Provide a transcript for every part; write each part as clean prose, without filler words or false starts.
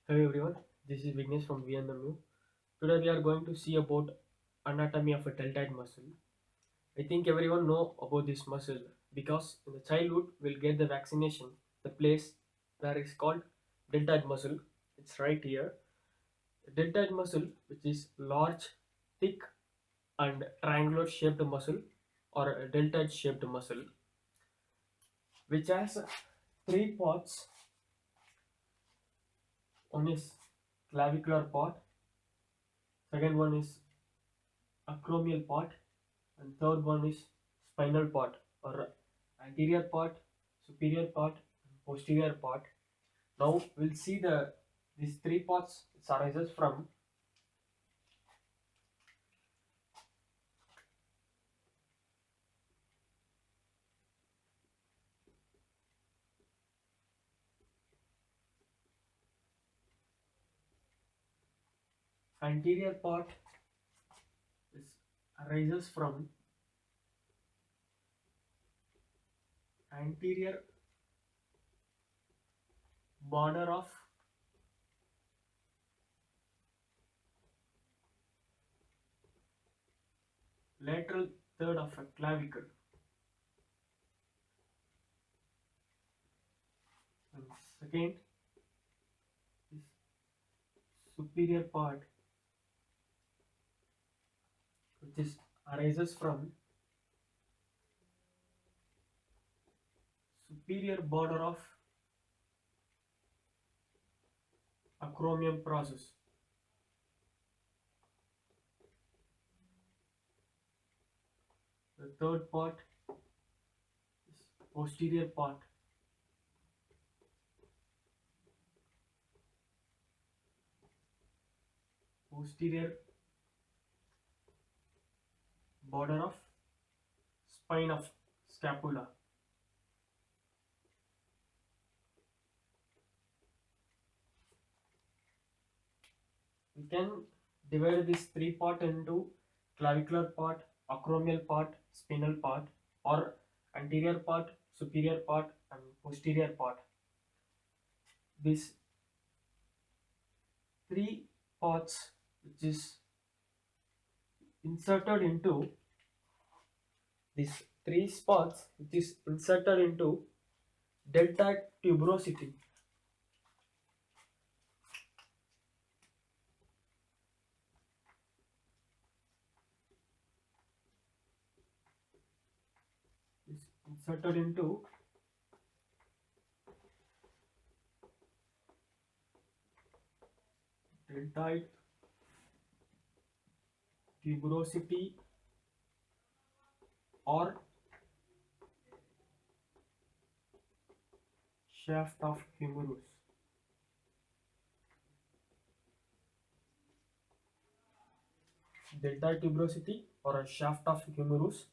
Hello everyone, this is Vignesh from VNMU. Today we are going to see about anatomy of a deltoid muscle. I think everyone know about this muscle because in the childhood we'll get the vaccination. The place where it's called deltoid muscle. It's right here. The deltoid muscle, which is large, thick, and triangular shaped muscle, or a deltoid shaped muscle, which has three parts. One is clavicular part, second one is acromial part, and third one is spinal part or anterior part, superior part, and posterior part. Now we'll see these three parts. It arises from anterior part is arises from anterior border of lateral third of a clavicle, and second is superior part, which is arises from superior border of acromion process. The third part is posterior part. Posterior border of spine of scapula. We can divide this three part into clavicular part, acromial part, spinal part, or anterior part, superior part, and posterior part. These three parts, which is inserted into these three spots, which is inserted into deltoid tuberosity. Is inserted into deltoid tuberosity or shaft of humerus. Deltoid tuberosity or a shaft of humerus,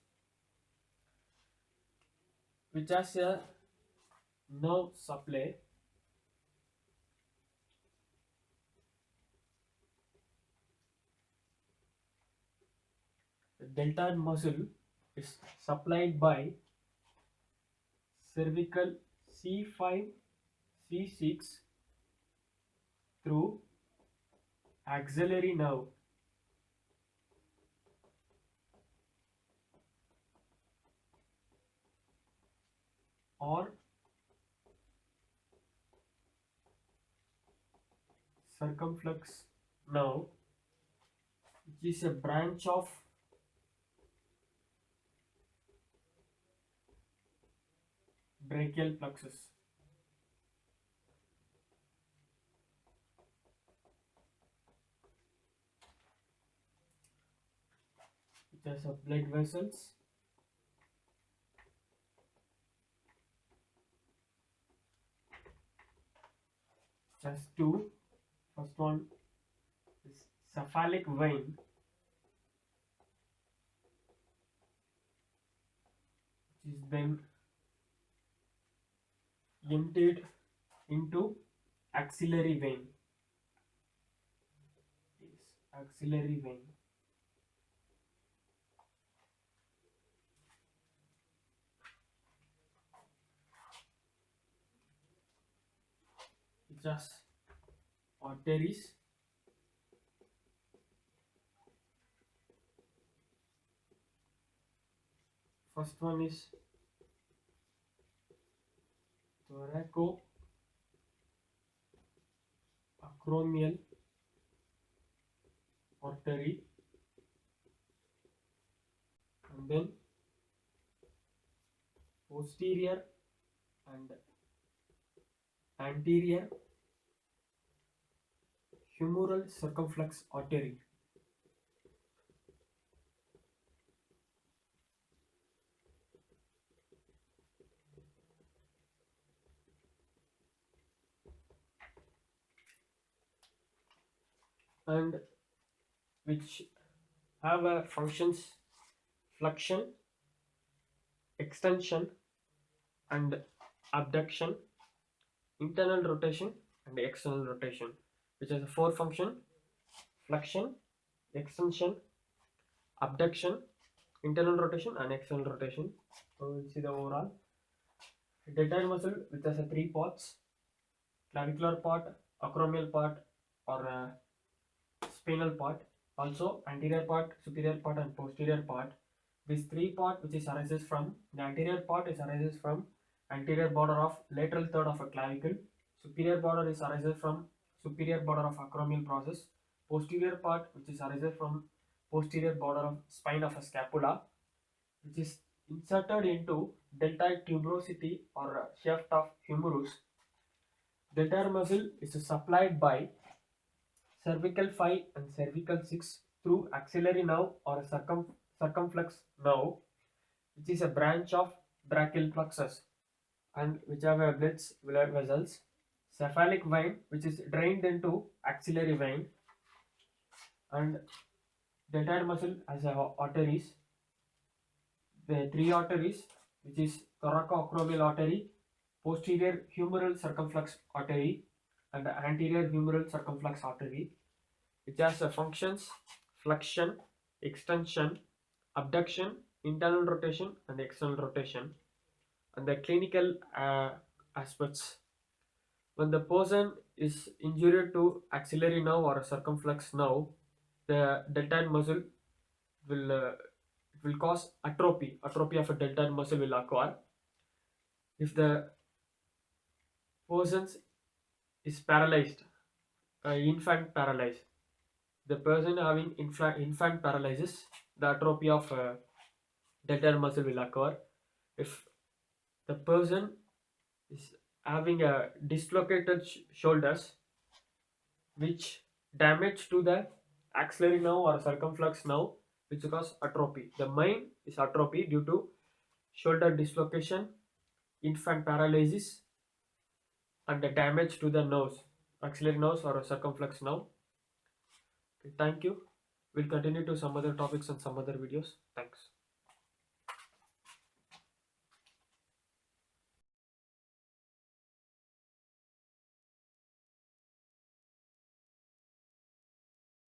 which has a nerve supply the deltoid muscle is supplied by cervical C5 C6 through axillary nerve or circumflex nerve, which is a branch of brachial plexus. It has a blood vessels, it has two. First one is cephalic vein, which is then emptied into axillary vein. Yes, axillary vein. It has arteries. First one is thoracoacromial artery, and then posterior and anterior humeral circumflex artery. And which have a functions flexion, extension, and abduction, internal rotation, and external rotation, which has a four function: flexion, extension, abduction, internal rotation, and external rotation. So we'll see the overall deltoid muscle, which has a three parts: clavicular part, acromial part, or spinal part, also anterior part, superior part, and posterior part. This three part which is arises from the anterior part is arises from anterior border of lateral third of a clavicle. Superior border is arises from superior border of acromial process. Posterior part which is arises from posterior border of spine of a scapula, which is inserted into deltoid tuberosity or shaft of humerus. Deltoid muscle is supplied by cervical 5 and cervical 6 through axillary nerve or circumflex nerve, which is a branch of brachial plexus, and which have a blood vessels. Cephalic vein, which is drained into axillary vein, and deltoid muscle has arteries. The three arteries, which is thoracoacromial artery, posterior humeral circumflex artery, and anterior humeral circumflex artery, which has functions flexion, extension, abduction, internal rotation, and external rotation. And the clinical aspects: when the person is injured to axillary nerve or circumflex nerve, the deltoid muscle will cause atrophy. Atrophy of a deltoid muscle will occur. If the person is paralyzed, infant paralyzed, the person having infant paralysis, the atrophy of deltoid muscle will occur. If the person is having a dislocated shoulders, which damage to the axillary nerve or circumflex nerve, which cause atrophy. The main is atrophy due to shoulder dislocation, infant paralysis, and the damage to the nerves, axillary nerves or circumflex nerve. Okay, thank you. We'll continue to some other topics and some other videos. Thanks.